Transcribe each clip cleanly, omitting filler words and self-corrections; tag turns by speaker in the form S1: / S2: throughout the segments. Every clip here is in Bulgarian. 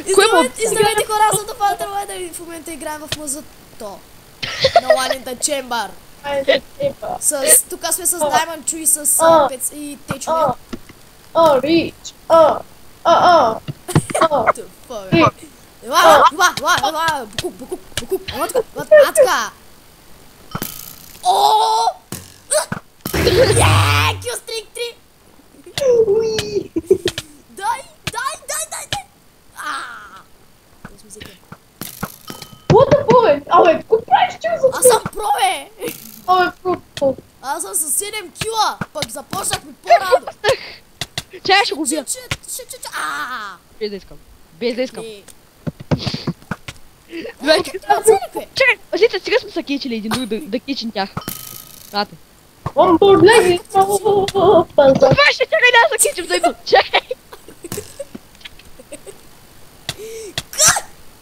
S1: Здравейте хора, аз съм Дофантър Уедър и в момента играем в мазато. На One in the Chamber. Тук сме с Diamond Chu и с Пец и Течо.
S2: Рич.
S1: Ела, букук. Атка. Ооо! Кюстрик 3! Дай!
S2: What the boy? Абе, какво правиш ти за
S1: Аз съм про, бе!
S2: Абе, про.
S1: Аз съм с 7 кила, пък започнахме по-рано.
S3: Чай, ще го убия. Без да искам. Чакай, Азица, сега сме са кечили един друг да кечим тях. Дате.
S2: Бомбордлеги!
S3: Това ще чакай да са кечим заедно. Чакай!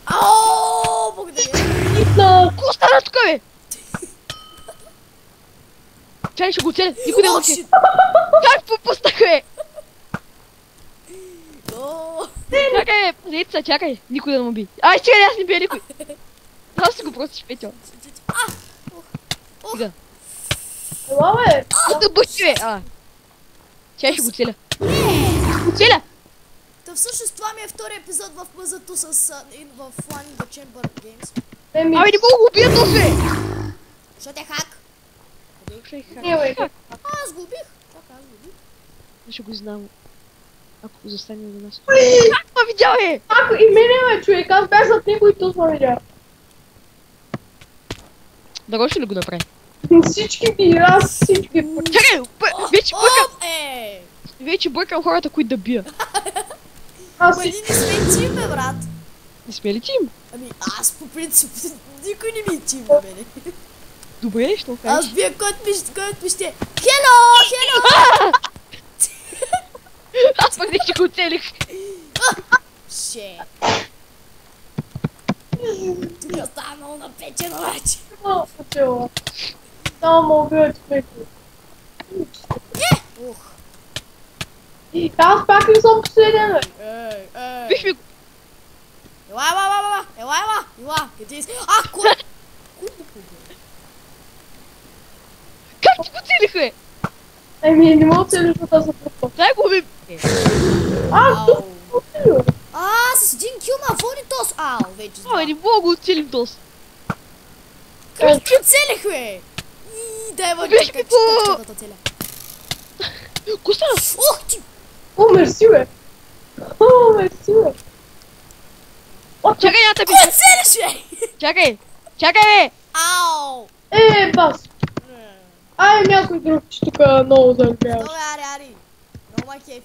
S1: Аоо, благодаря.
S3: Ко стана тука, бе? Чакай, ще го оцеля. Никой не мълчи. Как попуснах, бе? Чакай, бе, Азица, чакай. Никой да му би. Ай, чакай, аз не бия никой. Аз си го простиш, Петьо. Сега.
S2: Ела, бе!
S3: Да бъчи, бе! Чай ще го целя. Целя!
S1: Та всъщност това ми е втори епизод в мазато с в One in the Chamber Games.
S3: Абе, не мога го убия този, бе!
S1: Защото е хак.
S2: Не, бе.
S1: Аз го убих.
S3: Ще го знам. Ако го застане до нас. Как ма видя, бе?
S2: Ако и мене, бе, човек, аз бях зад него и то ме видя.
S3: Да ще ли го направи?
S2: Всички би, аз всички.
S3: Чакай, вече бъркам. Вече
S1: Е!
S3: бъркам хората, които да бия.
S2: Аз
S1: Ама ние не сме тим, бе, брат.
S3: Не сме ли тим?
S1: Ами аз по принцип никой не ми е тим, бе, мене.
S3: Добре, що кажеш?
S1: Аз бия който ми ще... Хело!
S3: Аз пък не ще го целих.
S1: Ше. Тук става много напечено вече.
S2: Само ме убиват човек.
S1: Ух.
S2: Аз пак ли съм последен, бе?
S3: Бих ми...
S1: Ела, къде си? Кой?
S3: Как ти го целих, бе?
S2: Еми, не мога да се лишва да се пропа.
S3: Дай го убим.
S2: Аз тук убивам.
S1: С един кил ма води тос. Вече знам.
S3: Не мога го оцелим тос.
S1: Как ти целих, бе? Дай ма
S3: Бих ми
S1: чакай,
S3: по...
S1: да целя.
S3: Ко стана?
S1: Ух ти!
S2: О, мерси, бе. Мерси, бе.
S3: Чакай, ята би.
S1: Кой целиш, бе?
S3: Чакай, бе.
S1: Ау!
S2: Бас. Ай, някой друг, че тук много зарпяваш.
S1: Добре, ари. Много ма кефи.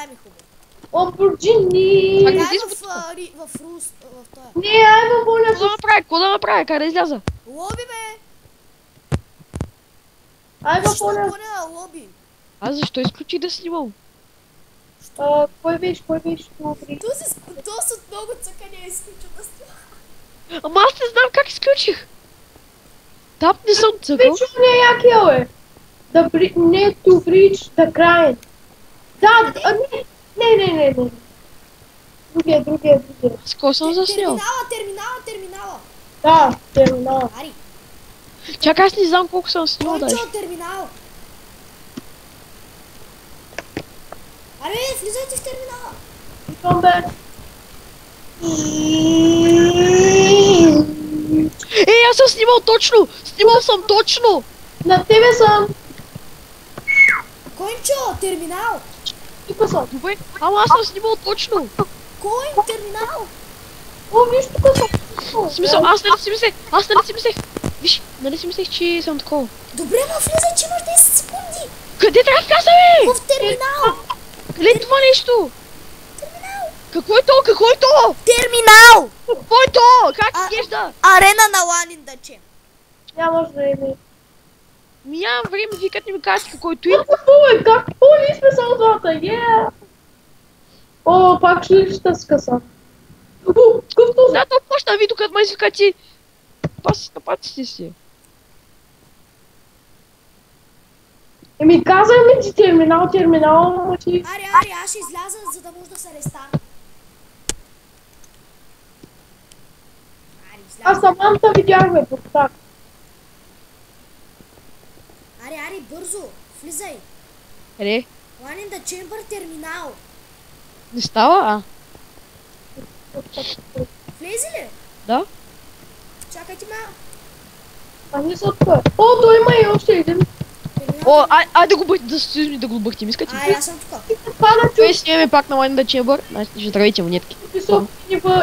S1: Ми хубаво.
S2: Ламборджини.
S3: Чакай,
S1: Дай
S3: ти
S1: в Рус, в тоя.
S2: Не, айде, моля.
S3: Какво да направя? Как да изляза?
S1: Лоби, бе!
S2: Айде,
S1: Защо
S2: моля.
S1: гоня лоби?
S3: Аз защо изключих да снимам?
S2: Кой беше? Добре.
S1: Този от много цъкания изключа да снимам.
S3: Ама аз не знам как изключих. Тап не съм цъкал.
S2: Вече не е якия, бе. Не to reach the grind. Да, не. Другия.
S3: С кого съм заснял?
S1: Терминала.
S2: Да, терминала.
S1: Ари,
S3: Чакай, аз не знам колко съм снимал даже.
S1: кончо терминал. Аре, влизайте в терминала.
S2: Идвам, бе.
S3: Аз съм снимал точно! Снимал съм точно!
S2: На тебе съм.
S1: Кончо, терминал.
S2: Тук съм.
S3: Добре, ама аз съм снимал точно!
S1: Кой терминал?
S2: Виж, тук съм.
S3: В смисъл, аз нали си мислех, виж, нали си мислех, че съм такова.
S1: Добре, ма влизай, че имаш 10 секунди.
S3: Къде трябва да вляза, бе?
S1: В терминал.
S3: Къде е това нещо?
S1: Терминал.
S3: Какво е то?
S1: Терминал.
S3: Какво е то? Как изглежда?
S1: Арена на One in the Chamber.
S2: Нямаш време.
S3: Нямам време, вие като не ми кажете какво е той.
S2: Как по-ли сме само двата? О, пак ще ще скъса. Къвто
S3: Да, то почна видео, като ме извика ти. Паси на паците си.
S2: Еми казай ми, че терминал, ама ти...
S1: Ари, аз ще изляза, за да може да се рестарна.
S2: Аз самата видях, бе, тук так.
S1: Аре, бързо, влизай.
S3: Къде?
S1: One in the chamber терминал.
S3: Не става, а?
S1: Влези ли?
S3: Да?
S1: Чакайте ма.
S2: А не са тук. О, той има и още един.
S3: О, айде да го бъртим, искате?
S1: Ай, аз съм тук.
S2: Пада
S3: Той
S2: чук,
S3: снимаме пак на One Chamber. Значи ще здравейте монетки.
S2: високо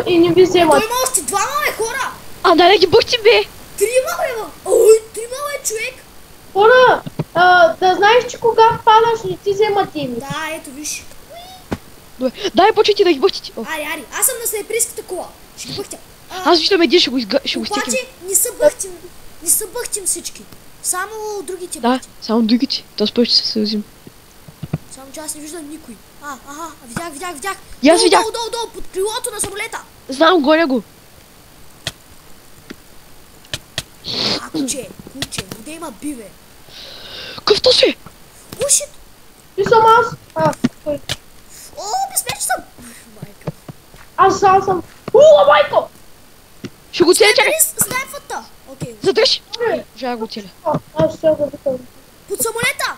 S2: и не ви вземат.
S1: Той има още двама, бе, хора.
S3: Да ги бъртим, бе!
S1: Трима, бе, ма. Ой, трима, бе, човек.
S2: Хора, да знаеш, че кога падаш, не ти вземат ими.
S1: Да, ето, виж.
S3: Добре, дай почвайте да ги бъртите.
S1: Ари, аз съм на снайперската кола. Ще ги бъхтя.
S3: Аз виждам един, ще го стиким.
S1: Обаче не са бъхтим всички. Само другите
S3: Да,
S1: бъхтим.
S3: само другите. То спой ще се съюзим.
S1: Само че аз не виждам никой. Видях.
S3: И аз видях.
S1: Долу, под крилото на самолета.
S3: Знам, гоня го.
S1: Куче, где има биве?
S3: Къв то си?
S1: Ушит!
S2: Ти съм аз. Той.
S1: О, безпечен съм! Майка.
S2: Аз сам съм. Майко!
S3: Ще го целя, чакай.
S1: Снайпвата! Окей.
S3: Задръж.
S2: Добре.
S3: Жа го целя.
S2: Аз ще да викам.
S1: Под самолета!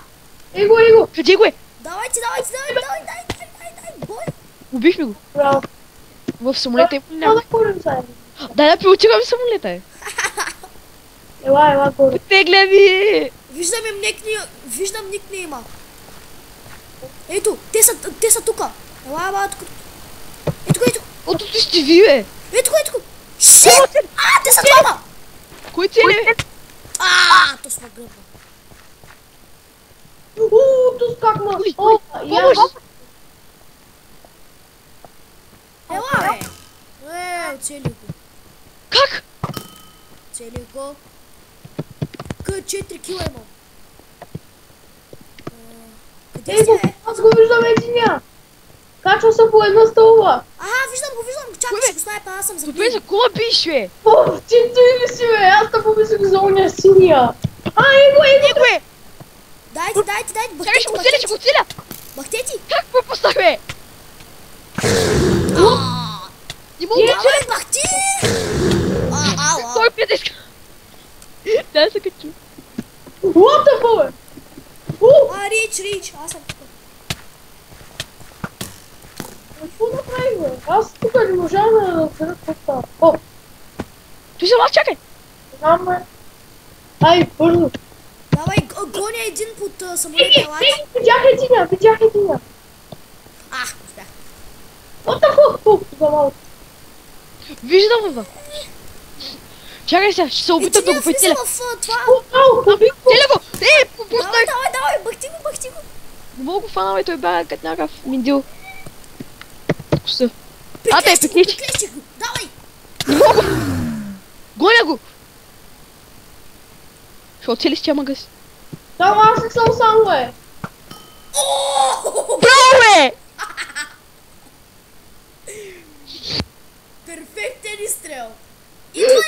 S2: Его.
S3: Къде го е?
S1: Давайте, дай, бой!
S3: Убихме го.
S2: Браво.
S3: В самолета е
S2: Няма да ходим заедно.
S3: Дай да пилотираме самолета, е.
S2: Ела, горе.
S3: Тегле ми!
S1: Виждам никнейма. Ето, те са тука. Ела, тук. Ето.
S3: Ото ти сте ви, бе!
S1: Ето. Шит! Те са двама!
S3: Кой цели, бе?
S1: То сме гръбна.
S2: Тут как ма.
S3: Помощ!
S1: Ела, бе! Оцели го.
S3: Как?
S1: Цели го. К4 кила имам. Къде си, бе?
S2: Аз го виждам единия. Качва се по една стълба.
S1: Виждам го. Чакай, ще го снайпа, аз съм
S3: Добре, за кола биш, бе!
S2: Ти ли си, бе? Аз те помислих за уния синия. Его.
S3: Е!
S1: Дайте,
S3: Чакай, ще го целя!
S1: Бахтети!
S3: Как пропуснах, бе? Не мога да
S1: Давай, бахти! Ау.
S3: Той пият иска. Да, се качу.
S2: What the fuck?
S1: Рич, аз съм тук.
S2: Какво направих, бе? Аз тук не можа да разбера какво става.
S3: Той съм аз, чакай!
S2: Знам, бе. Ай, бързо.
S1: Давай, гоня един под самолета, елате.
S2: Видях единия.
S1: Успях.
S2: What the fuck? За малко.
S3: Виждам го. Чакай сега, ще се опитам да го петеля.
S1: в това.
S3: Теля го! Пропуснах!
S1: Давай, бахти го.
S3: Не мога го фана, бе, той бяга като някакъв миндил. Коса. Пеклещи.
S1: го. Давай.
S3: Не мога! Гоня го! Ще оцели с тя си.
S2: Само аз не съм сам, бе.
S3: Браво, бе!
S1: Перфектен изстрел. Идва.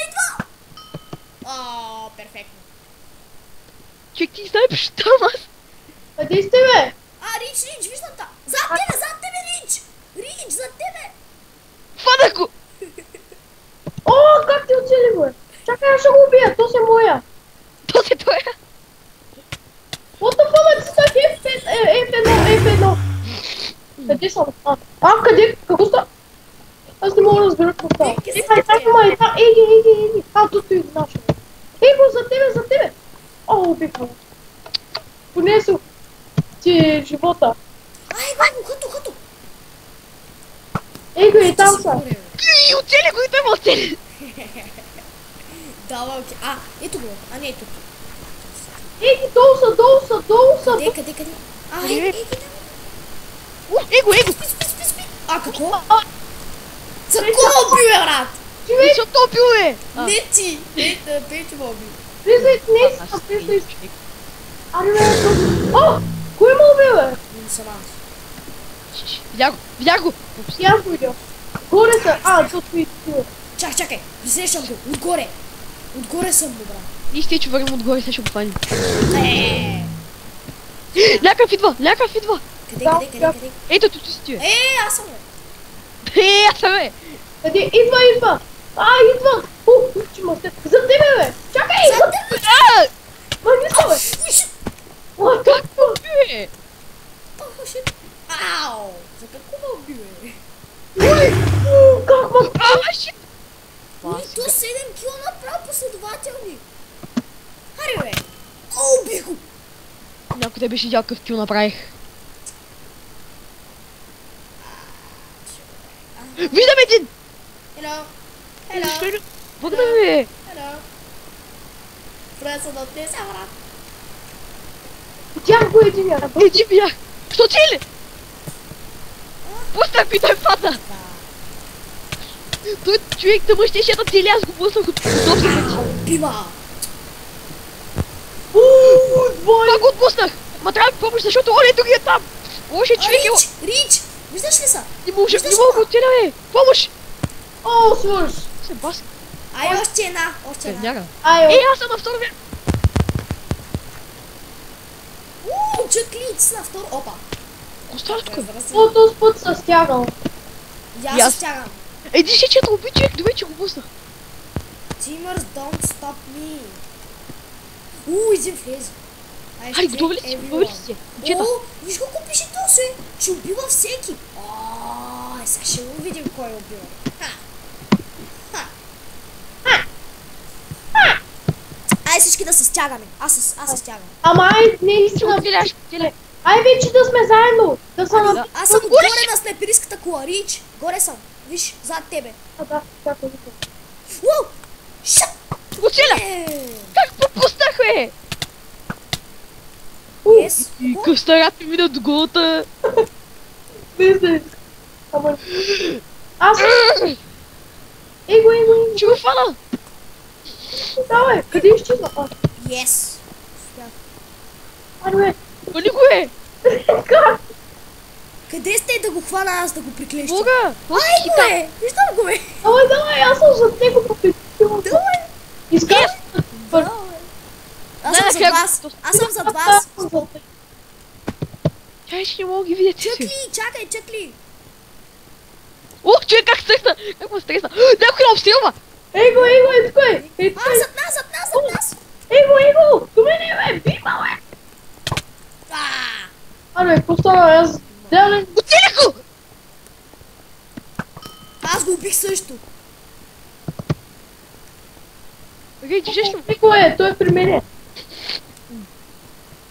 S1: Перфектно.
S3: Чек ти снайпиш там аз.
S2: Къде сте, бе?
S1: Рич, виждам та. Зад тебе, Рич. Рич, зад тебе.
S3: Фана го!
S2: Как ти оцели, бе? Чакай, аз ще го убия, то се моя.
S3: То се той.
S2: What the fuck, ти са F1. Къде съм? Къде? Какво става? Аз не мога да разбера какво става. Еги. Тут стои наша. Его, за тебе. Убихме. Понесох ти живота.
S1: Хато.
S2: Его, и там са.
S3: И оцели го, и той ме оцели.
S1: Давай, окей. Ето го. Не, ето.
S2: Еги, долу са.
S1: Къде?
S3: Его.
S1: Спи. Какво? За кого убил, брат?
S3: Не съм топил, бе.
S1: Не ти. Пейте ме убил.
S2: Влизай. Аре, бе, кой ме убил, бе?
S1: Не съм аз.
S3: Видях го.
S2: И аз го видях. Горе са. Тут стои.
S1: Чакай. Пресрещам го. Отгоре съм го, брат.
S3: И ще върнем отгоре, сега ще го хванем. Някакъв идва.
S1: Къде?
S3: Ето, тут си.
S1: Аз съм.
S3: Аз съм, бе.
S2: Къде? Идва. Идва.
S1: последователни. Хари, бе. О, убих го.
S3: Някой те беше видял какъв кил направих. Виждам един!
S1: Hello. Hello.
S3: Благодаря ви!
S1: Hello. Трябва да отнеса, брат.
S2: Тях го единия.
S3: Иди бях! Що цели? Пуснах ми, той падна! Той човек да мъщеше да цели, аз го пуснах от собствената.
S1: Бива.
S2: Двой!
S3: Това го отпуснах! Ма трябва да ми помощ, защото он е другия там! Лошия човек е...
S1: Рич! Виждаш ли са?
S3: Не мога да оцеля, бе! Помощ!
S2: О, слуш!
S3: Се бас...
S1: Ай, още една. Още една.
S3: Няга.
S2: Ай,
S3: Ей, аз съм на второ място!
S1: Чакли, ти си на втор. Опа.
S3: Остава тук.
S2: о, този път се стягал.
S1: Я се стягам.
S3: Еди ще чета обичай, добре, че го пуснах.
S1: Teamers don't stop me. Един влезе.
S3: Ай, готови ли си? Готови ли си? Чета.
S1: О, виж колко пише то се, че убива всеки. Сега ще го видим кой е убива. Ай, всички да се стягаме. Аз се стягам.
S2: Ама ай, не
S3: Ще
S2: истина.
S3: оцеляш, оцеля.
S2: Ай, вече да сме заедно. Да са на...
S1: Аз съм отгоре на снайпериската кола, Рич. Горе съм. Виж, зад тебе.
S2: Да, чакай.
S1: Уау! Шат!
S3: Оцеля! Как пропуснах, бе?
S1: Yes.
S3: И къстарят ми мина до голата.
S2: Бизнес. Ама... Аз... Ей го.
S3: Че го фана?
S2: Давай, къде изчезна?
S1: Yes.
S2: Аре,
S3: Мали го е?
S2: как?
S1: Къде сте да го хвана аз да го приклеща?
S3: Мога!
S1: Ай го е! Виждам го е!
S2: Давай, аз съм зад него по петицията.
S1: Давай!
S2: Искаш?
S1: Давай! Аз съм зад вас! Аз съм зад вас!
S3: Чай, че не мога да ги видя, ти си.
S1: Чакли, чакай, чакли!
S3: Ох, човек, как стресна! Как ме стресна! Някой ме обстрелва!
S2: Ей го, е такой.
S1: Зад нас!
S2: Ей го. До мене, бе, бима, бе. Аре, какво стана? Аз... Делен...
S3: Оцелях го!
S1: Аз го убих също!
S3: Окей, че ще...
S2: Ей го е, той е при мене.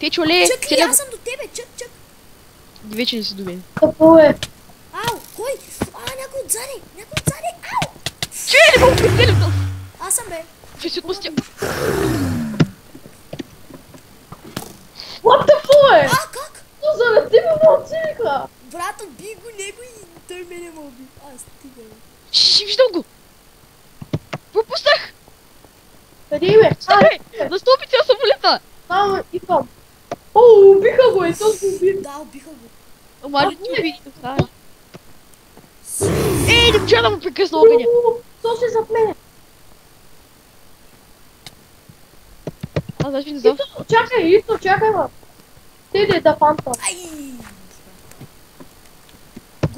S3: Те чоле,
S1: Чакли, аз съм до тебе, чак!
S3: вече не си до мен.
S2: Тъпо е.
S1: Ау, кой? Някой отзади! Ау!
S3: Че, не мога да оцелям!
S1: Аз съм бе!
S3: Ще си отмъстя.
S2: What the fuck е?
S1: Как?
S2: Но заради тебе ме оцелиха.
S1: Брат, уби го него и той мене ме уби. Стига бе.
S3: Ши, виждам го! Пропуснах!
S2: Къде бе?
S3: На стълбите на самолета!
S2: Само идвам. О, убиха го, ето го уби.
S1: Да, убиха го.
S3: Ама ли ти уби? Ей, не можа да му прекъсна огъня!
S2: То си зад мене.
S3: Аз даже не знам.
S2: Чакай, ма. Ти да фанта.
S1: Ай!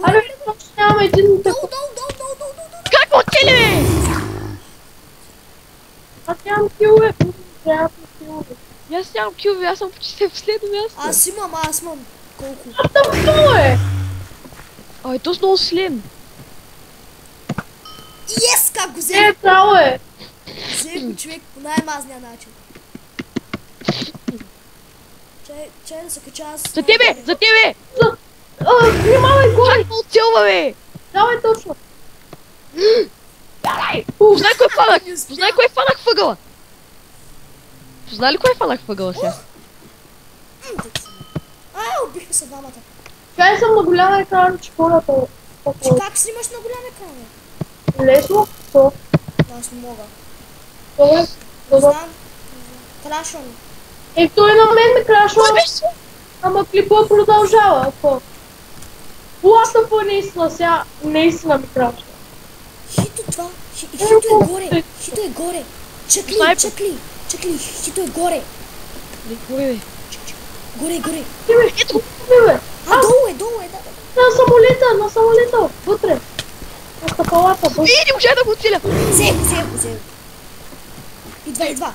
S2: Аре, точно нямаме един такъв.
S1: Долу!
S3: Как ме оцели, бе?
S2: Аз нямам килове. Трябва килове.
S3: И аз нямам килове, аз съм почти последно място.
S1: Аз имам колко?
S2: Тъпто е.
S3: Ай, то с много слен.
S1: Yes, как го взех?
S2: Право е.
S1: Взех го човек по най-мазния начин. Чай да се кача аз.
S3: За тебе! За тебе!
S2: Внимавай горе.
S3: Как ме оцелва, бе?
S2: Давай точно.
S3: Познай кой фанах! Познай кой фанах въгъла! Познай ли кой фанах въгъла сега?
S1: Убихме се двамата.
S2: Чай съм на голям екран, че хората...
S1: Как снимаш на голям екран, бе?
S2: Лесно? То.
S1: Аз не мога.
S2: Добре.
S1: Не знам. Крашвам.
S2: Той на мен ме крашва.
S3: Кой беше?
S2: Ама клипа продължава. Ако... What the fuck, наистина сега, наистина ми крашва.
S1: Хито това. Хито е горе. Хито е горе. Чакли. Хито е горе.
S3: Не, кой бе?
S1: Горе.
S3: Ето!
S2: Бе.
S1: Долу е, да.
S2: На самолета, вътре. На стъпалата, вътре.
S3: Не можа да го оцеля!
S1: Взех го. Идва.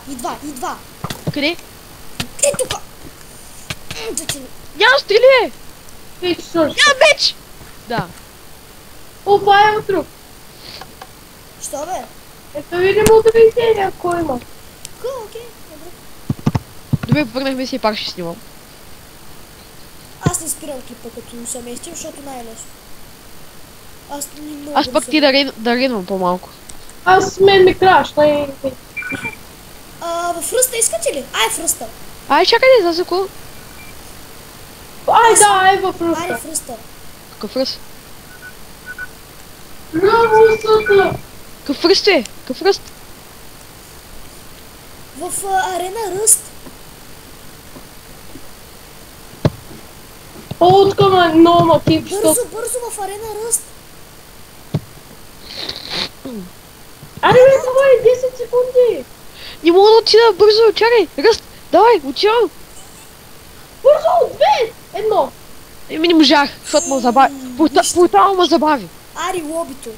S3: Къде?
S1: Тука.
S3: Няма стрели!
S2: Вече свърши.
S3: Няма меч! Да.
S2: Опа, има друг.
S1: Що бе?
S2: Ето видим удовлетворение, кой има.
S1: Окей, добре.
S3: Добре, върнахме се и пак ще снимам.
S1: Аз не спирам клипа, като се местим, защото най-лесно. Аз не много
S3: Аз пък ти да ринвам по-малко.
S2: Аз мен ми крашна и...
S1: В ръста искате ли? Ай, в ръста.
S3: Ай, чакай, за секунда.
S2: Ай, да, ай в
S1: Ай,
S2: ръста.
S1: в ръста.
S3: Какъв ръст?
S2: Ръстата!
S3: Какъв ръст е? Какъв ръст?
S1: В арена ръст.
S2: О, тук ма много макив, що...
S1: Бързо в арена ръст.
S2: Аре, бе, давай, 10 секунди!
S3: Не мога да отида бързо, чакай, ръст, давай, отивам.
S2: Бързо, 2! Едно!
S3: Еми не можах, защото ме забави. Портал ме забави.
S1: Ари, лобито.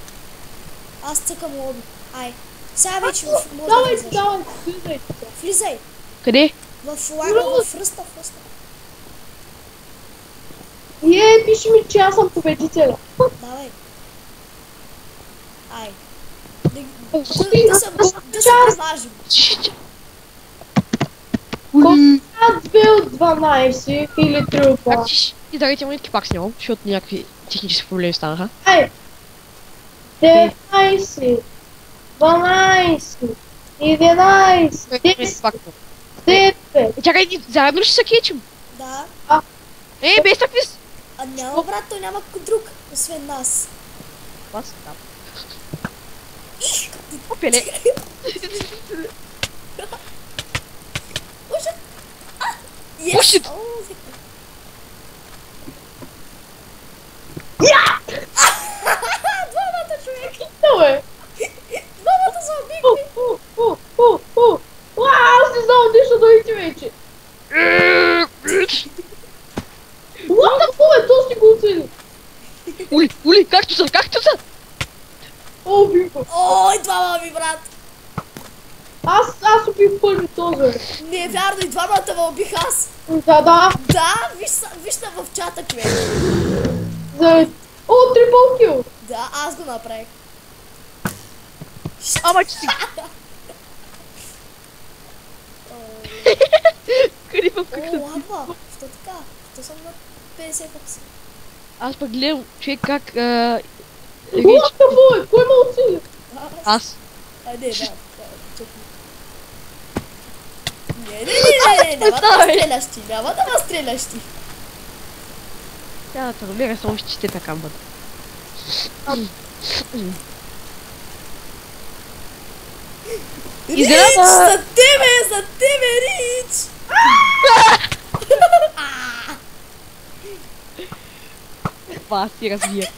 S1: Аз цъкам лоби. Ай. Сега вече може да
S2: Давай,
S1: влизаш.
S2: давай, влизай.
S1: Влизай.
S3: Къде?
S1: В лага, в ръста, в ръста.
S2: Пиши ми, че аз съм победителя.
S1: Давай. Ай.
S2: Да
S1: се помажем.
S2: Аз 2 от 12 или 3 от 12.
S3: И дарите монетки пак снимам, защото някакви технически проблеми станаха.
S2: Ай! 19, 12, 11, 10, 9.
S3: Чакай, заедно ще се кечим.
S1: Да.
S3: Без такви...
S1: А няма, брат, той няма друг, освен нас.
S3: Аз там. Опеле.
S1: Ужас.
S3: Пушит.
S1: Двамата човек.
S2: Добре.
S1: Двамата са убихме.
S2: Аз не знам нищо другите вече. What the fuck, то си го оцени.
S3: Ули, както са.
S2: О, убиха.
S1: Ой, двама ми, брат.
S2: Аз убих първи този.
S1: Не е вярно, и двамата ме убих аз.
S2: Да.
S1: Да, виж в чата, човек.
S2: О, трипл кил.
S1: Да, аз го направих.
S3: Ама че си... Къде пък как
S1: О,
S3: съм?
S1: ладва. Що така? Що съм на 50 пъкси?
S3: Аз пък гледам, човек как...
S2: What the fuck, кой ме оцени?
S3: Аз.
S1: Не, чакай. Не, няма да ме стреляш ти.
S3: Тя да те разбира, само ще чете така бъде.
S1: Рич, за тебе, Рич!
S3: Това си развия.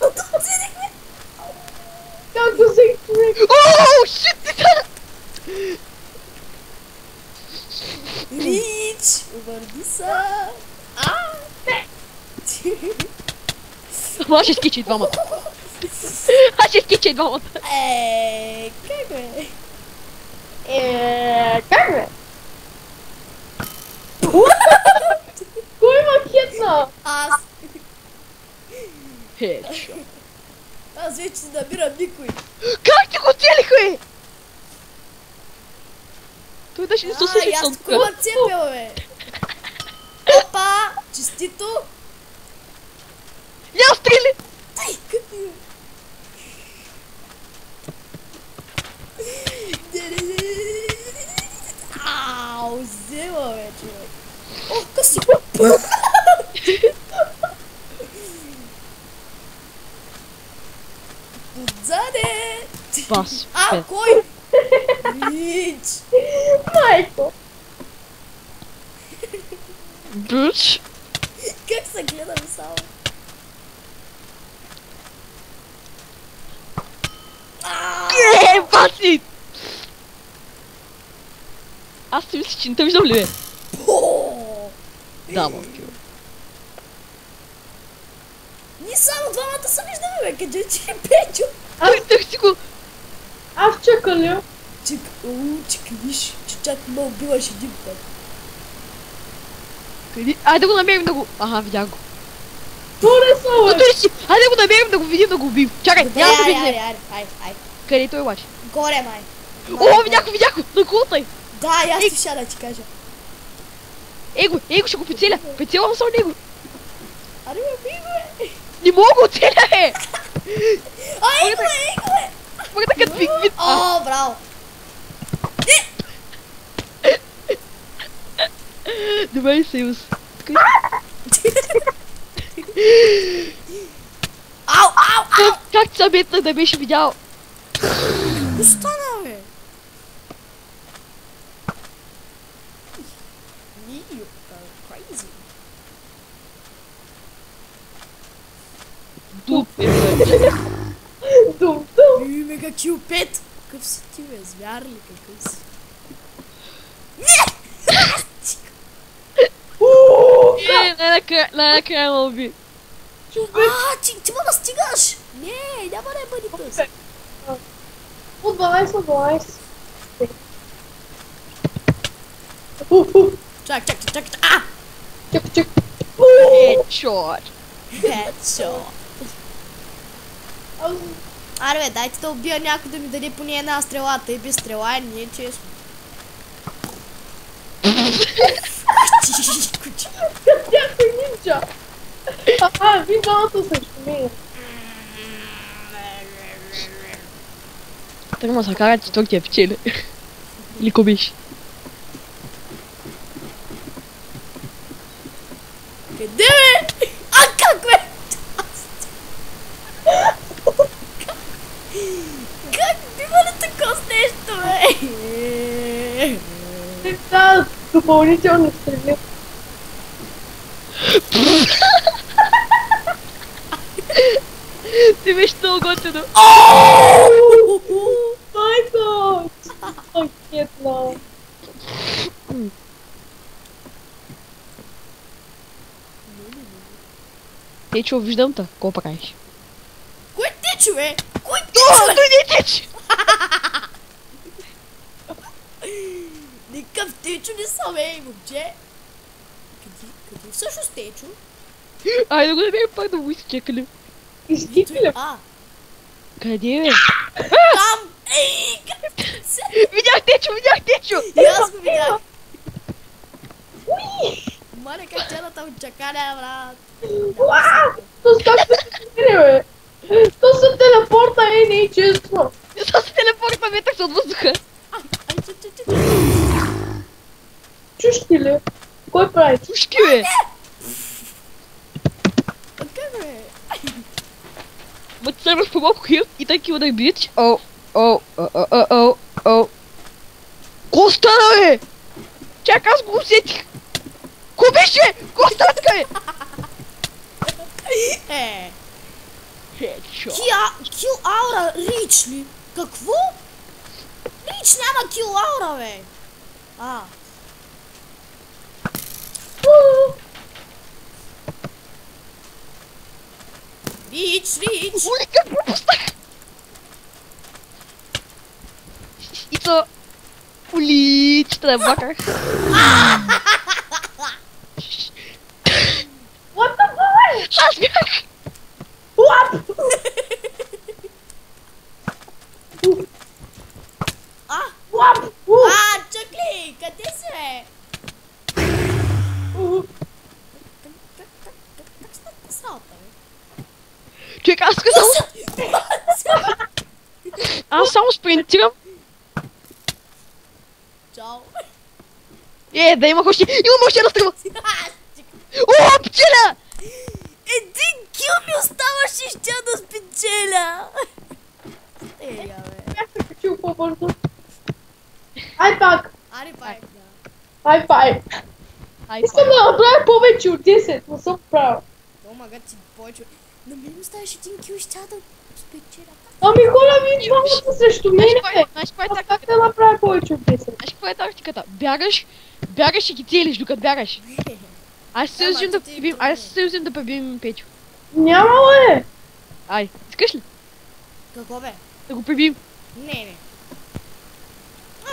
S2: Как да се човек?
S3: Ооо, шит!
S1: Рич, обърни са!
S3: Аз ще скича и двамата.
S1: Как бе?
S2: Как бе? Кой ма хитна?
S1: Аз
S3: Хедшот.
S1: Аз вече си набирам никой.
S3: Как ти го целихме? Той даже не се усеща
S1: Аз
S3: съм
S1: кой ма цепил, бе? Опа, честито.
S3: Я стрели!
S1: Ай, къде? Ау, взема, бе, човек. О, къси. Отзаде.
S3: Бас.
S1: Кой? Рич.
S2: Майко.
S3: Бич.
S1: Как се гледам само?
S3: Баси! Аз си мисля, че не те виждам ли, бе? Да, малки.
S1: Ние само двамата се виждаме, бе, къде че е Петю?
S3: Търси го!
S2: Аз чакам ли?
S1: Чека, виж, че чак ме убиваш един път.
S3: Къде? Айде да го намерим да го... Аха, видях го.
S2: Горе са, бе.
S3: Той си! Айде да го намерим да го видим да го убим. Чакай, няма да видим.
S1: Ай.
S3: Къде е той обаче?
S1: Горе, май.
S3: О, видях го! На кулата е!
S1: Да, и аз ти ще да ти кажа.
S3: Его, ще го пецеля! Пецелвам се от него!
S1: Аре, бе, бе.
S3: Не мога го оцеля, е!
S1: Ай, игле!
S3: Мога да като пингвин!
S1: О, браво!
S3: Добре, съюз.
S1: Ау!
S3: Как се метна да беше видял?
S1: Какво стана, бе? You are crazy.
S3: Дупе, бе.
S2: Дум.
S1: Мега Кюпет! Какъв си ти, бе? Звяр ли? Какъв си?
S3: Най-накрая ме уби.
S1: Ти ма да стигаш! Не, няма да бъде къс.
S2: От 12 на 12.
S1: Чак.
S2: Чак.
S3: Headshot.
S1: Headshot. Аре, бе, дайте да убия някой да ми даде поне една стрела. Тъй без стрела не е честно.
S2: Някой нинджа. Ви двамата срещу мен.
S3: Така ма се карат, че тук ти е печели. Или кобиш.
S1: Къде, бе? А, как, бе? Как бива ли така с нещо, бе?
S2: Да, допълнителни стрели.
S3: Ти беше много готино.
S2: Майко! Пакетно.
S3: Течо, виждам те. Какво правиш?
S1: Кой тече, бе? Кой
S3: О,
S1: тече, бе?
S3: той не тече!
S1: Никакъв течо не съм, ей, момче. Къде всъщност течо?
S3: Айде да го намерим пак да го изчекали.
S2: Изтикли ли?
S1: А,
S3: Къде, бе?
S1: там! Ей, къде се?
S3: Видях Течо!
S1: И аз го видях. Мале, как тялата от чакаля, брат.
S2: То с как се намери, бе? То се телепорта, не е честно.
S3: Това се телепорта, метах се от въздуха.
S1: Ай, чу.
S2: Чушки ли? Кой прави?
S3: Пушки, бе!
S1: Така, бе.
S3: But servers promote here и таки удай бич. Ко стана, бе? Чак, аз го усетих. Ко беше? Ко стана така, бе? Headshot.
S1: Кил аура, рич ли? Какво? Рич няма кил аура, бе. Рич.
S3: Ули, как пропуснах? И то... Уличта да баках.
S2: What the fuck?
S3: Аз бях!
S2: What? What?
S1: Чакли, къде си, бе? Как стана писалата, бе?
S3: Човек, аз казал... Аз само спринтирам.
S1: Чао.
S3: Да имам още една стрела. О, пчеля!
S1: Един кил ми оставаше, ще да спечеля. Ега, бе.
S2: Бях се качил по-бързо. Ай пак.
S1: Аре пак, да.
S2: Ай пак. Искам да направя повече от 10, но съм прав.
S1: О, мага ти повече. На мен ми ставаш един кил, ще да спечеля.
S2: Ами хора, ви двамата срещу мене, бе.
S3: Знаеш каква е
S2: Аз как
S3: тактиката?
S2: да направя повече от 10?
S3: Знаеш каква е тактиката? Бягаш и ги целиш докато бягаш. Аз се юзим да пребием Петю.
S2: Няма, бе.
S3: Ай, искаш ли?
S1: Какво, бе?
S3: Да го пребием.
S1: Не.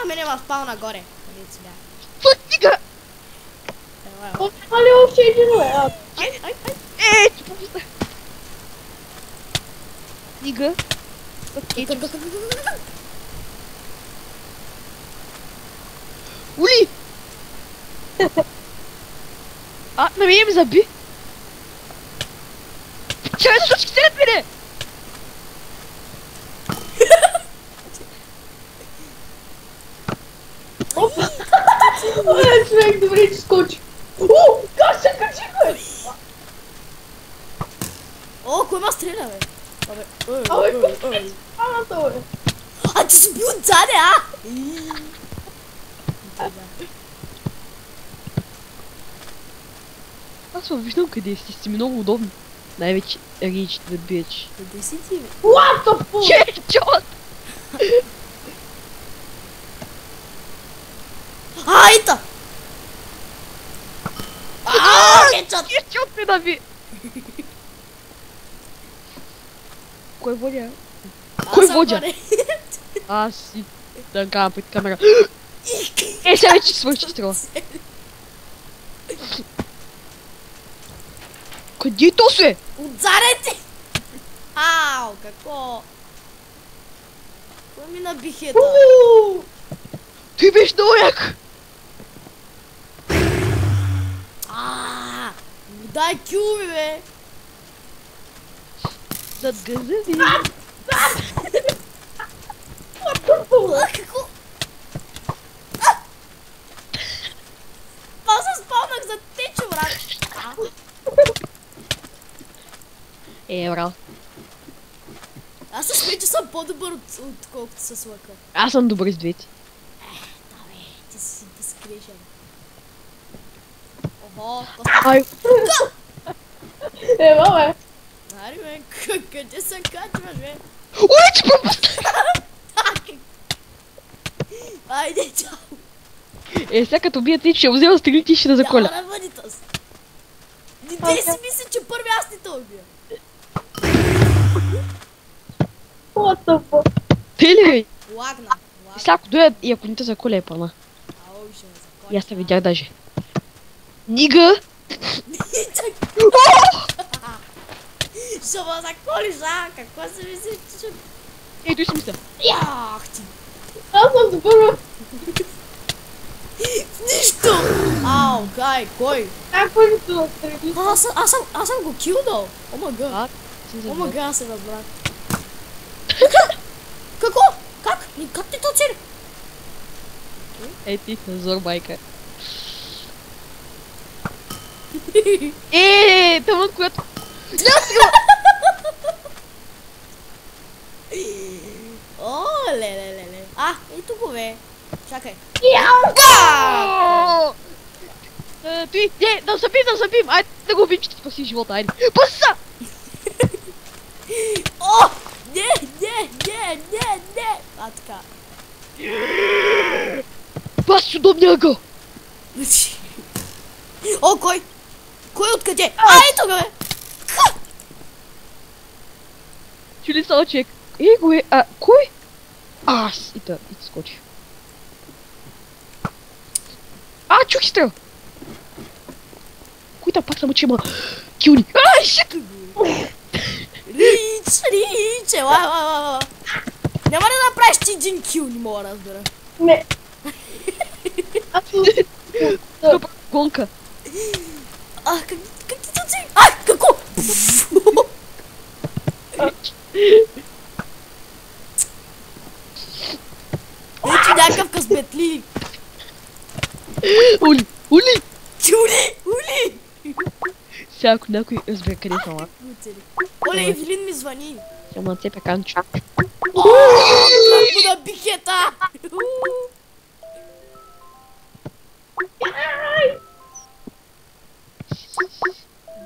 S1: Мене ма впал нагоре. Къде си бях?
S3: Фътига!
S2: То няма ли още един, бе?
S1: Ай.
S3: Ти пропуснах. Стига. Ули! А, на меня ми заби. Чай, защо ще стрелят мене?
S2: Оле, човек, добре, че скочи. Как се качи, бе?
S1: О, кой ма стреля, бе?
S2: Абе, паната, бе.
S1: А, ти си бил отзаде, а?
S3: Аз съм виждам къде си много удобно. Най-вече речите да биеш.
S1: Къде си ти, бе?
S2: What the fuck?
S3: Чечот!
S1: Айта! Кетчот!
S3: Чечот ме наби! Кой водя? Кой водя? Аз си тънкавам пред камера. Сега вече свърши стрела. Къде е то се?
S1: Отзаде ти! Ау, какво? Кой ми наби хета?
S3: Ти беше много як!
S1: Дай кюл ми, бе!
S3: Зад гъза ви!
S1: Какво? Па се спомнах за течо, брат!
S3: Брат.
S1: Аз се смея, че съм по-добър отколкото с лъка.
S3: Аз съм добър с двете.
S1: Да, бе, ти си дискрешен. Охо,
S3: Ай!
S2: Ева, бе.
S1: Ари, бе, къде се качваш, бе?
S3: Оле, че пропусна!
S1: Айде, чао!
S3: Сега като бият ти, ще взема стрелите и ще да заколя.
S1: Няма да бъде тъс. Дей си мисли, че първи аз не те убия.
S2: What the fuck?
S3: Те ли, бе?
S1: Лагна.
S3: Сега ако дойда и ако не те заколя е пана.
S1: Ау, ще ме заколя.
S3: И аз те видях даже. Нига!
S1: Ще ме заколиш, а? Какво се мислиш, че ще...
S3: Ей, той си мисля.
S1: Ях ти!
S2: Аз съм добър.
S1: Нищо! Ау, кой?
S2: Как първото да стрели?
S1: Аз съм го килнал! О май гад!
S3: А,
S1: О май гад, аз се разбрах. Какво? Как? Как ти то цели?
S3: Ей ти, назор майка. Тъмнат, която...
S1: О, ле. Ето го, бе. Чакай.
S3: Той, не, да забим, айде да го убим, че ти спаси живота, айде. Паса!
S1: О! Не! А, така.
S3: Пас, удобния ъгъл!
S1: О, кой? Кой откъде? Ето го, бе!
S3: Чули само човек. Го е, кой? Аз, и скочи. Чух стрел! Кой там пак само че има килни? Шит!
S1: Рич, ела. Няма да направиш ти един кил, не мога да разбера.
S2: Не. Аз съм...
S3: Гонка.
S1: Как ти то цели? Какво? Ето някакъв късметли.
S3: Ули!
S1: Ули!
S3: Сега ако някой разбере къде съм аз.
S1: Оле, Евелин ми звъни.
S3: Ще ма цепя канчо.
S1: Много да бихета!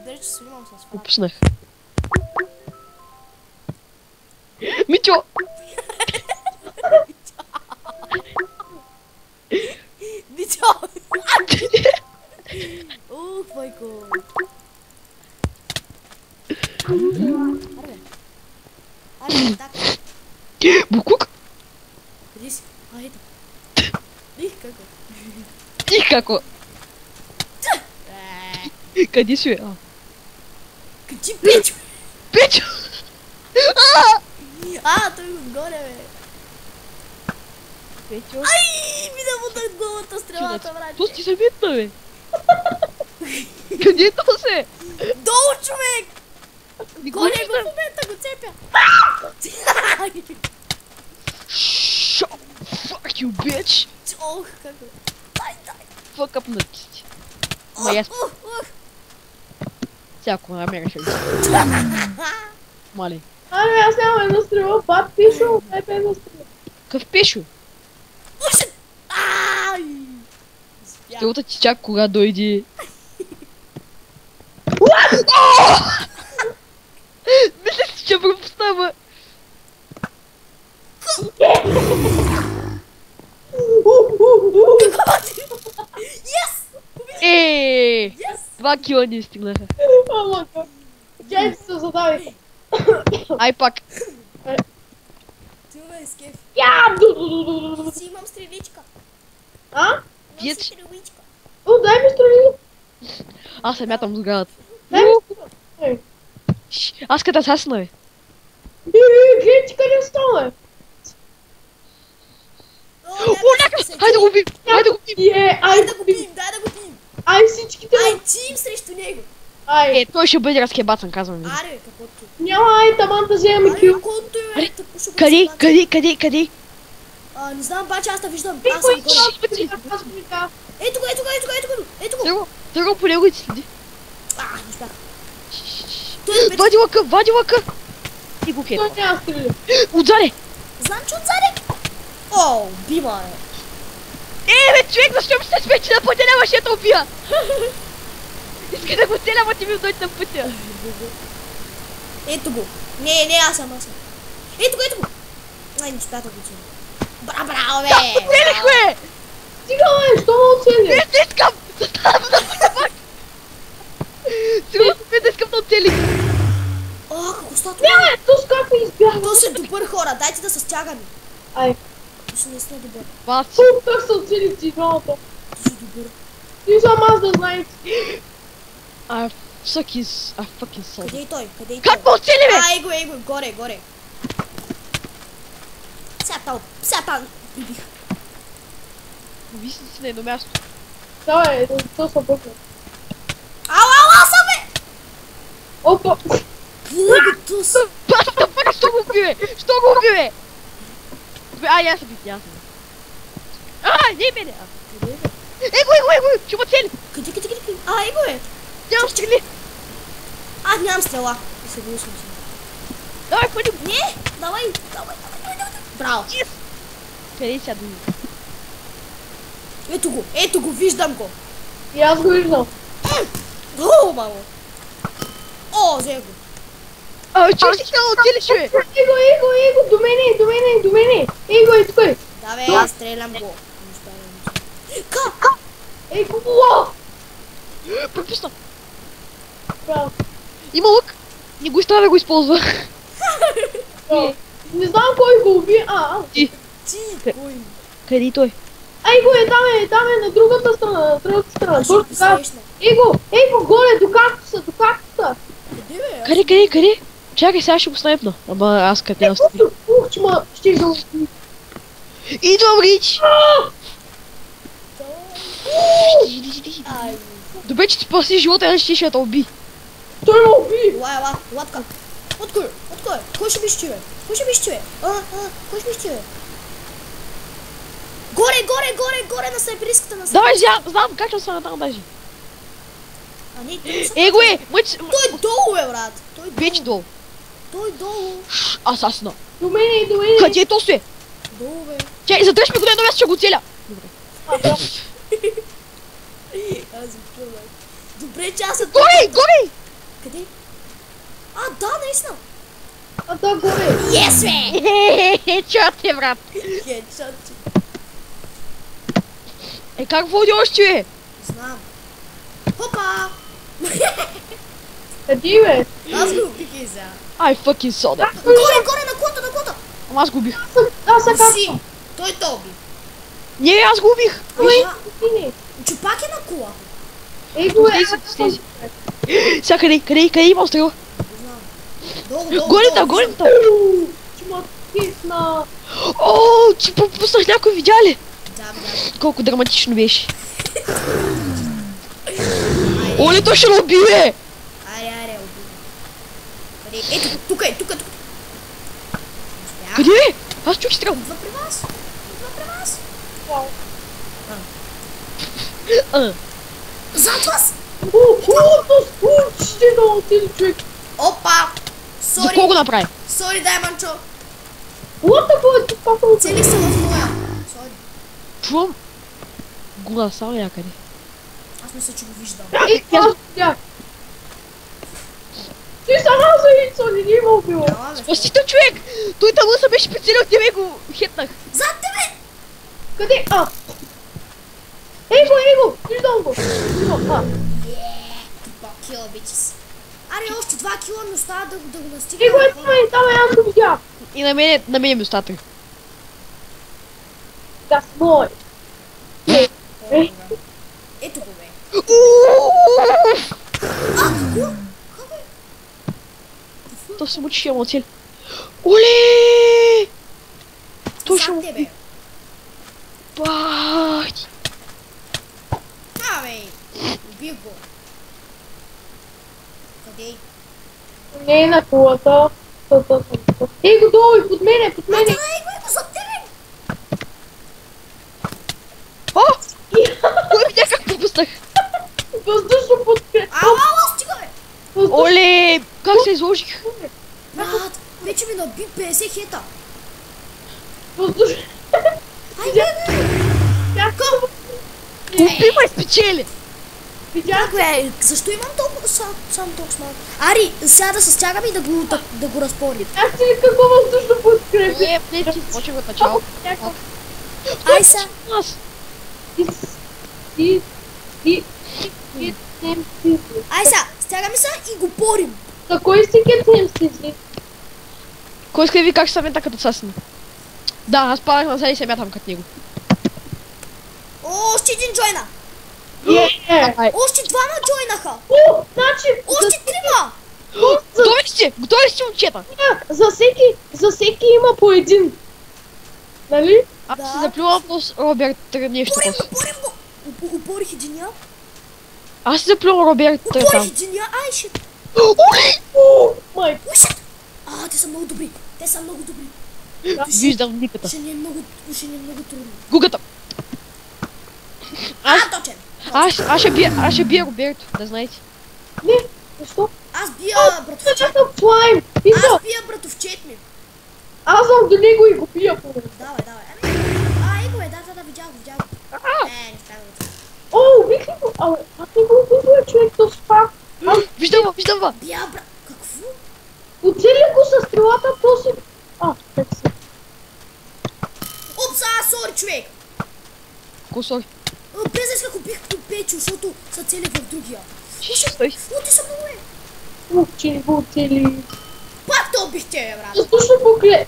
S1: Държи, че снимам с флаг.
S3: Опуснах. Митьо!
S1: Митьо! Ух, майко! Аре, така.
S3: Букук!
S1: Къде си? Ето. Како?
S3: И како? Къде си?
S1: Къде Печо?
S3: Печо!
S1: Той го горе, бе.
S3: Печо?
S1: Ай, ми да му дадат главата с стрелата, брат.
S3: То си се метна, бе. Къде е то се?
S1: Долу, човек!
S3: Не го
S1: Гоня го в
S3: виждам.
S1: момента, го цепя.
S3: Shut fuck you, bitch.
S1: Ох, как го. Дай.
S3: Fuck up на ти. Ма аз всяко намеря ще ли. Мали.
S2: Ами аз нямам една стрела, бат пишо, дай пе една стрела.
S3: Къв пешо?
S1: Ай!
S3: Стрелата ти чак кога дойде. Мисля си, че пропустава.
S1: Yes!
S3: Еее!
S1: Yes!
S3: 2 кила ни стигнаха.
S2: Ама как? Чай се задавих.
S3: Ай пак.
S1: Това е скеф.
S2: Я!
S1: Си имам стреличка.
S2: А?
S1: Имам си
S3: Пиеч.
S1: стреличка.
S2: О, дай ми стрели.
S3: Аз се мятам сградата.
S2: Дай ми стрели.
S3: Аз къде сасна, бе.
S2: Гледай ти къде става,
S3: О, някакъв! Хайде да го убим! Хайде да го убим!
S1: Дай да го бием, дай да го бием.
S2: Ай всичките.
S1: Ай, тим срещу него.
S2: Ай.
S3: Е, той ще бъде разкебацан, казвам ви.
S1: Аре, каквото.
S2: Няма ай таман да вземем
S1: Аре,
S2: кил.
S1: колкото е,
S3: Аре,
S1: тако ще го
S3: Къде?
S1: събача.
S3: Къде?
S1: Не знам, обаче аз те виждам.
S2: Ти
S1: Аз съм
S2: кой
S1: горе.
S2: си?
S1: Ето го.
S3: Тръгва по него и ти следи.
S1: Не успях. Той е пет.
S3: Вади лъка! И го
S2: Той
S3: хетва.
S2: няма стрели.
S3: Отзаде!
S1: Знам, че отзаде. О, бима е.
S3: Бе, човек, защо ми се спече на пътя, нямаше да убия? Иска да го целя, ама ти ми дойде на пътя.
S1: Ето го. Не, аз съм. Ето го. Не успях да го целя. Браво, бе.
S3: Целихме!
S2: Стига, бе, що ме оцели?
S3: Не искам! Заставам на пътя пак! Сигурно да искам да оцелих.
S1: О, какво става това?
S2: Не, то скака и избяга.
S1: То си добър хора, дайте да се стягаме.
S2: Ай,
S1: То си наистина добър.
S3: Бас.
S2: как се оцели ти двамата?
S1: То си добър.
S2: Ти сам аз да знаеш.
S3: I fucking saw.
S1: Къде е той?
S3: Как ме оцели, бе?
S1: Ей го, горе. Сега там прибих.
S3: Виж си на едно място.
S2: Да, бе, то са бъкна.
S1: Ала, са, бе!
S2: Опа.
S1: Гледай го, тус.
S3: Баста, пак, що го уби, бе? Що го уби, бе? Бе, аз съм бих, не мене,
S1: Къде е, бе?
S3: Его, ще ме цели.
S1: Къде? Его е.
S3: Нямам стрели.
S1: Нямам стрела. Да се го усмисля.
S3: Давай, пъди.
S1: Не, давай. Браво.
S3: Къде сега думи?
S1: Ето го, виждам го.
S2: И аз го виждам.
S1: О, мамо. О, взе го.
S3: Чак си трябва да оцелиш, бе.
S2: Его, до мене. Его, ето кой.
S1: Да, бе, аз стрелям го. Ка?
S2: Его, уа.
S3: Пропусна.
S2: Браво.
S3: Има лък. Не го изставя да го използва.
S2: Не знам кой го уби.
S3: Ти.
S1: Ти, кой?
S3: Къде и той?
S2: Его е, там е, на другата страна,
S1: Аз ще
S2: Точно
S1: го
S2: така.
S1: посрещна.
S2: Его, горе, до кактуса.
S1: Къде, бе?
S3: Къде? Чакай, сега ще го снайпна. Ама аз къде настъпи.
S2: Че ма, ще го уби.
S3: Идвам, Рич!
S1: Ай.
S3: Добре, че ти спаси живота, иначе ще те уби.
S2: Той ме уби.
S1: Ела, лапка. Откой? Кой ще биш, бе? Кой ще биш, бе? Кой ще биш, бе? Горе на снайпериската на
S3: Давай, знам как ще стана там даже.
S1: Не, той са...
S3: Его е! Мъч...
S1: Той долу, бе, брат.
S3: Вече долу.
S1: Той долу.
S3: Асасина.
S2: До мене.
S3: Къде е то се?
S1: Долу, бе.
S3: Чай, задръж ми го на едно място, ще го целя.
S1: Аз ви чувам. Добре, че аз съм...
S3: Горе!
S1: Къде? Да, наистина.
S2: Да, горе.
S1: Yes, бе!
S3: Чате, брат.
S1: Хедшот.
S3: Как води още, бе?
S1: Знам. Хопа!
S2: Къде, бе?
S1: Аз го убих и сега.
S3: I fucking saw that.
S1: Горе, на кота.
S3: Ама аз го убих.
S2: Аз съм как?
S1: Си. Той те уби.
S3: Не, аз го убих.
S2: Не.
S1: Че пак е на кола.
S2: Его е.
S3: Слези. Сега къде има стрела?
S1: Не знам.
S3: Горе там.
S2: Че ма кисна.
S3: О, че пропуснах някой, видя ли?
S1: Да, да.
S3: Колко драматично беше. Оле, той ще ме убие!
S1: Аре, убий. Къде? Ето, тук е. Успях.
S3: Къде е? Аз чух стрел.
S1: Идва при вас.
S2: Вау.
S1: Зад вас!
S2: Ще да отиде човек.
S1: Опа!
S3: За кого го направи?
S1: Сори, Дайманчо.
S2: What the fuck?
S1: Целих се в моя. Сори.
S3: Чувам гласа някъде.
S1: Аз мисля, че го виждам.
S2: Аз видях. Ти сама за яйцо, не ги има убила.
S1: Ела, бе.
S3: Спасите, човек! Той там се беше прицелил от тебе и го хитнах.
S1: Зад тебе!
S2: Къде? Ей го! Виждам го!
S1: Кила, бичес. Аре, още 2 кила ми остава да го настигна.
S2: Ей го е там, аз го видях.
S3: И на мен ми остатък.
S2: Да, с мой.
S1: Ето го, бе. Какво е?
S3: То се мучи ама цел. Оле! Той ще
S1: Зад
S3: му...
S1: тебе.
S3: Бахти!
S1: Бе, убих го. Къде?
S2: Не е на кулата. Ей го долу и под мене.
S1: Ей го, зад тебе!
S3: О! Кой видя как пропуснах?
S2: Въздушно подкрепа.
S1: Ала, стига, бе!
S3: Оле! Как се изложих?
S1: Брат, вече ми наби 50 хета.
S2: Въздушно.
S1: Айде,
S3: Купи ме спечели!
S2: Видях.
S1: бе! Защо имам толкова сам толкова малко? Ари, сега да се стягаме и да го разпорим.
S2: Аз ти ли какво въздушно подкрепа?
S3: Не, ти почвам от начало.
S1: Ай са!
S3: Аз!
S1: Ай са, стягаме се и го порим.
S2: За кой си кетем си?
S3: Кой иска да ви как ще се мета като сасна? Да, аз падах назад и се мятам като него.
S1: О, още един джойна!
S3: Ай,
S1: Още двама джойнаха!
S2: Значи,
S1: Още трима!
S3: готови ли сте? Готови ли сте, момчета?
S2: за всеки има по един. Нали?
S3: Аз
S1: Да.
S3: се заплювам с Роберт нещо
S1: Порим
S3: после.
S1: го, порим го! Упорих единия.
S3: Аз се заплювам Роберт
S1: Упорих
S3: там.
S1: единия. Ай, шит!
S2: О, май.
S1: Ой, шит! Те са много добри. Те са много добри.
S3: Виждам никата.
S1: Ще ни е много трудно.
S3: Гугата.
S1: Точен!
S3: Аз ще бия Роберт, да знаете.
S2: Не, защо?
S1: Аз бия братовчет.
S2: Чакам слайм. Писал.
S1: Аз бия братовчет ми.
S2: Аз съм до него и го пия по него.
S1: Давай. Его е, да, видях го. Не става го.
S2: О, убих ли го? Абе, аз не го убих, човек, то спак.
S3: Виждам ва.
S1: Бия брат... Какво?
S2: Оцели го с стрелата, то си... так си.
S1: Опса, сори, човек.
S3: Косой.
S1: Без как убих Печо, защото са цели в другия.
S3: Стой.
S1: О, ти са много е.
S2: Ух, че не го оцели.
S1: Пак те убих тебе, брат.
S2: Въздушно покле...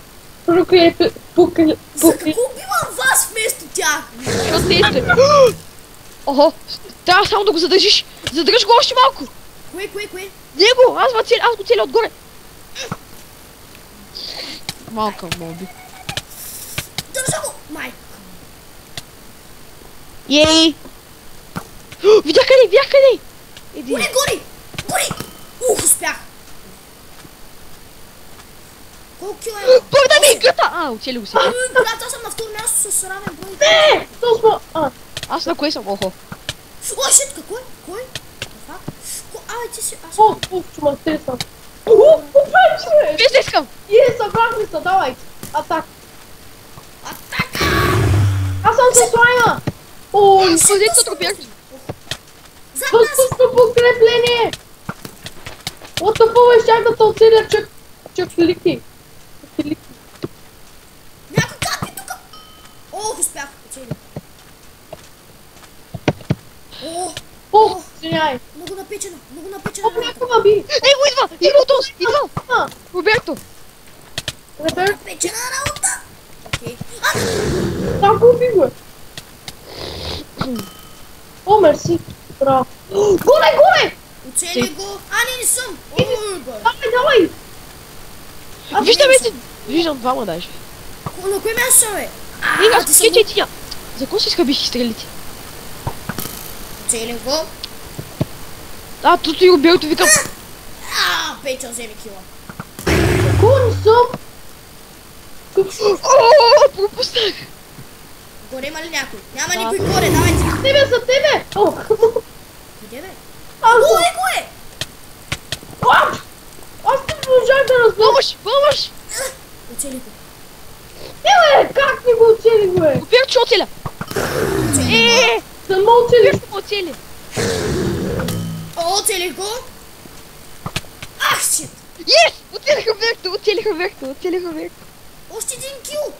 S1: За какво убивам вас вместо тях?
S3: Що те сте? Охо, трябва само да го задържиш. Задържи го още малко.
S1: Кое?
S3: Него, аз го целя отгоре. Малка моби.
S1: Държа го! Майка.
S3: Ей! Видях къде! Иди.
S1: Гори! Успях. Колко кила е?
S3: Бърда ми играта! Оцели го си.
S1: Брат, аз съм на второ място с равен брой.
S2: Не! То сма...
S3: Аз на кое съм? Охо.
S1: Ой, шит, какво е? Кой? Ти си... Аз...
S2: О, чума, те съм. Попече!
S3: Вие се искам!
S2: Събрахме се, давай! Атак!
S1: Атака!
S2: Аз съм с слайма! О,
S3: Ходете от Роберт.
S1: Зад нас!
S2: въздушно подкрепление! What the fuck, щях да те оцеля чаклики.
S1: Някой капи тука! Ох, успях! Оцели.
S2: О, извиняй.
S1: Много напечена.
S2: О, някога би.
S3: Него идва този, идва. Роберто.
S2: Ребер,
S1: Напечена работа! Окей.
S2: там го уби го. О, мерси. Браво. Горе!
S1: Оцели го! Не съм! Ой, бе!
S2: Давай!
S3: Виждаме си. Виждам двама даже.
S1: На кое място съм, бе?
S3: Аз
S1: Ти са
S3: скичай тия. За кого си изхъбих изстрелите?
S1: Целих го.
S3: А, тут и Роберто викам.
S1: Петя, вземи кила.
S2: Кой не съм?
S3: О, пропуснах.
S1: Горе има ли някой? Няма никой горе, давайте.
S2: Тебе, за тебе! О,
S1: Къде бе?
S2: аз съм.
S1: Кое?
S2: Аз не можах да разбера.
S3: Помощ!
S1: Оцели го.
S2: Как не го оцели, бе?
S3: Роберто ще оцеля.
S2: Да ме оцели.
S3: Роберто ме оцели.
S1: Оцелих го. Ах, шит.
S3: Yes! Оцелих Роберто.
S1: Още един кил.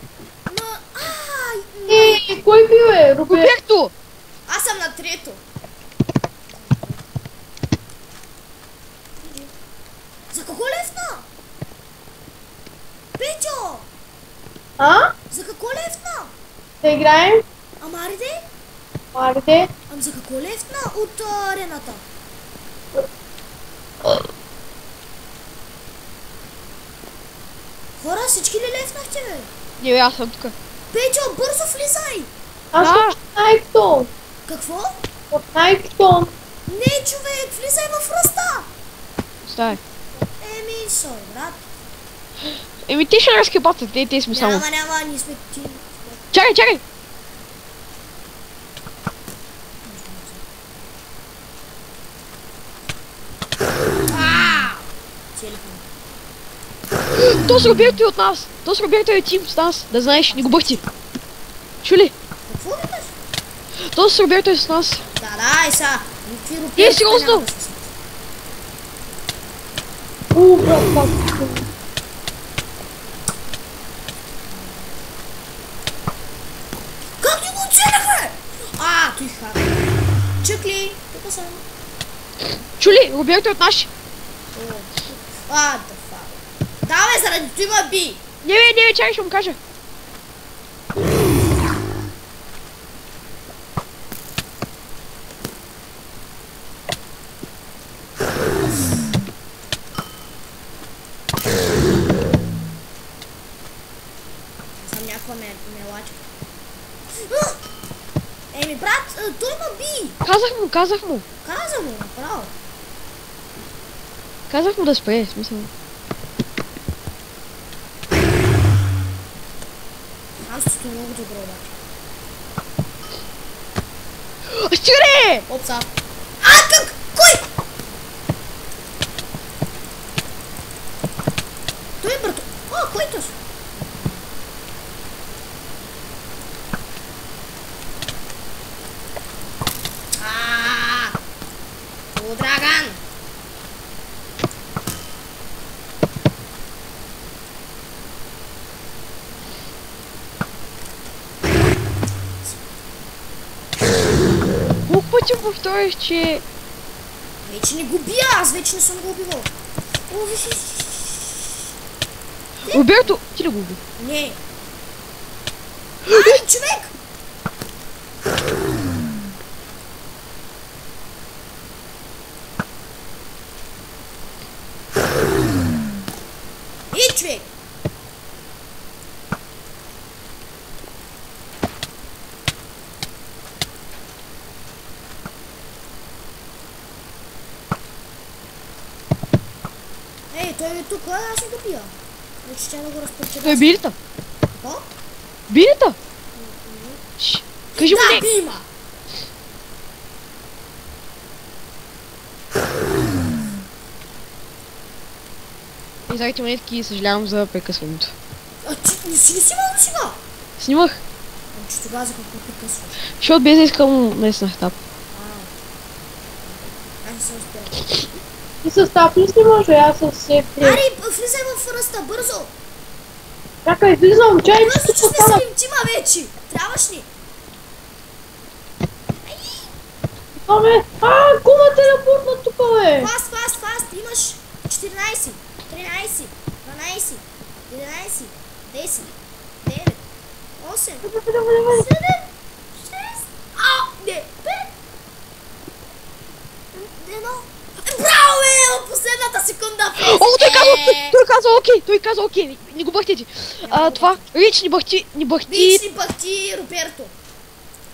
S2: Кой бил е, Роберто?
S3: Роберто!
S1: Аз съм на трето. За какво лефна? Петьо! За какво лефна?
S2: Да играем?
S1: Ама ариде?
S2: Айде.
S1: Ам за какво лефна от арената? Хора, всички ли лефнахте, бе?
S3: Не, аз съм тук.
S1: Петьо, бързо влизай!
S2: Аз съм от Найктон.
S1: Какво?
S2: От Найктон.
S1: Не, човек, влизай в ръста!
S3: Оставай.
S1: Сой, брат.
S3: Те ще разкъпатят, те сме само.
S1: Няма, ние сме ти.
S3: Чакай! То с Роберто е от нас. То с Роберто е тим с нас. Да знаеш, не го бъхти. Чули?
S1: Какво викаш?
S3: То с Роберто е с нас.
S1: Да, сега.
S3: Сериозно?
S2: Брат.
S1: Как ни го оцеляхме? Той хак. Чукли, тук съм.
S3: Чули? Роберто е от наши.
S1: Да фак. Давай, заради това има би.
S3: Не, чакай, ще му кажа.
S1: Съм някаква мелачка. Еми, брат, той има би.
S3: Казах му.
S1: Каза му, направо.
S3: Казах му да спре, смисъл.
S1: Аз много добро, обаче.
S3: Стига!
S1: Опса. Как? Кой? Той е брато. Кой то? Драган.
S3: Колко пъти повторих, че...
S1: Вече не го бия, аз вече не съм го убивал.
S3: Роберто, ти ли го уби?
S1: Не. Човек! Човек! Той е тук, аз не го пия. Вече ще да го разпорча.
S3: Той е билита.
S1: Какво?
S3: Билита? Кажи му
S1: Да,
S3: не.
S1: бима!
S3: Излагайте монетки и съжалявам за прекъсването.
S1: Ти не си ли снимал до сега?
S3: Снимах.
S1: Че тогава за какво прекъсваш?
S3: Защото без да искам наистина етап.
S1: Аз не съм успял.
S2: И с таб ли снимаш, аз с все три.
S1: Ари, влизай в ръста, бързо!
S2: Чакай, влизам, чай,
S1: Бързо, че сме с лимтима вече! Трябваш ли?
S2: Кума телепортна тук, бе!
S1: Фаст! Имаш 14, 13, 12, 11, 10, 9, 8, 7, 6, не, 5, 1. Браво, бе! Последната секунда!
S3: Той каза окей, не го бъхтите. Това, Рич, не бъхти.
S1: Вич ни бъхти, Роберто.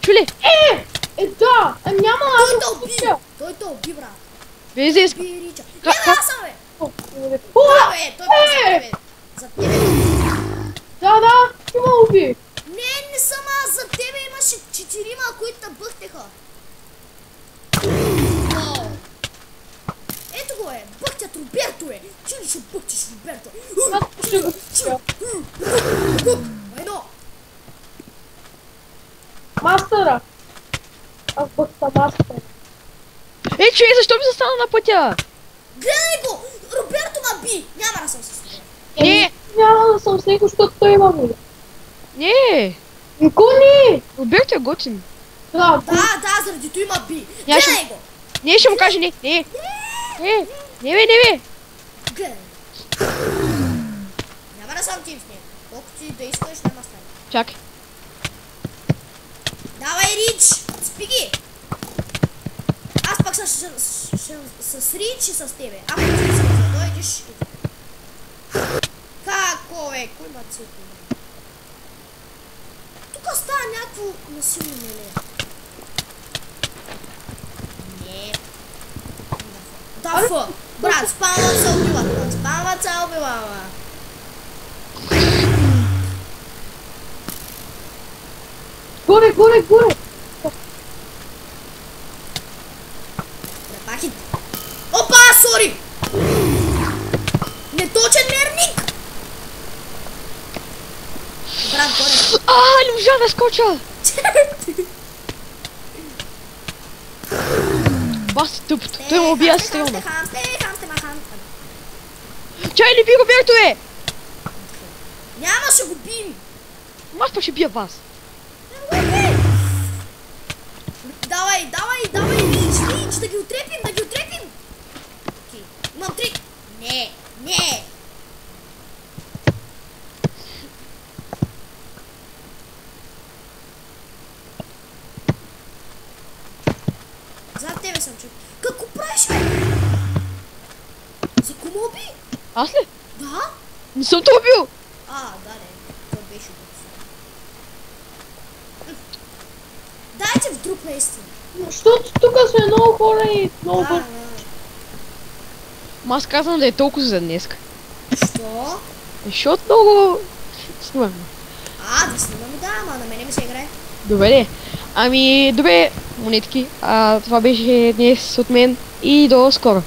S3: Чули?
S2: Да! Няма
S1: Той
S2: аз
S1: те
S2: да
S1: уби!
S2: спустя.
S1: Той те уби, брат.
S3: Вие иска.
S1: Би Рича.
S3: Ка-
S1: Не, аз съм, бе!
S2: О,
S1: Да, бе, той пак за тебе. За тебе.
S2: да, има уби.
S1: Не съм аз, за тебе имаше 4, които те бъхтеха. Вау. Ето го е, бъхтят Роберто е. Ти ли ще бъхтиш Роберто?
S2: Аз ще го спустя.
S1: Едно.
S2: Мастера. Аз бъхта мастера.
S3: Човек, защо ми застана на пътя?
S1: Гледай го! Роберто ма би! Няма да съм с него.
S3: Не,
S2: Няма да съм с него, защото той има ми.
S3: не.
S2: Николи!
S3: Роберто е готин.
S2: Да,
S1: Да, заради той ма би.
S3: Я ще-
S1: Гледай го!
S3: Не, ще му кажа не. Не, бе.
S1: Гледай. Няма да съм тим с него. Колко ти да искаш, няма стане.
S3: Чакай.
S1: Давай, Рич! Спи ги! Аз пак с Рич и с тебе. Ако ти искаш да дойдеш... Како е? Кой ма цепи? Тук става някакво насилно меле. Не. Да, фа. Брат, спамват се убиват, брат. Спамват се убиват, брат.
S2: горе.
S1: Репахи. Опа, сори! Неточен мерник! Брат, горе.
S3: Не можа да скоча. Бас тъпто. Той му убия стрелно. Чай ли би Роберто е?
S1: Няма, ще го бим.
S3: Аз пак ще бия вас.
S1: Давай, Рич, да ги отрепим. Окей, имам 3. Не. Зад тебе съм, човек. Какво правиш, бе? За кому уби?
S3: Аз ли?
S1: Да?
S3: Не съм те убил.
S1: Да, не. Това беше го. Дайте в друг наистина.
S2: Защото тук сме много хора и много
S1: Да.
S2: хора.
S3: Аз казвам да е толкова за днес.
S1: Що?
S3: Защото много... Снимаме.
S1: Да снимаме, да, ама на мене ми се играе.
S3: Добре. Добре, монетки. Това беше днес от мен и до скоро.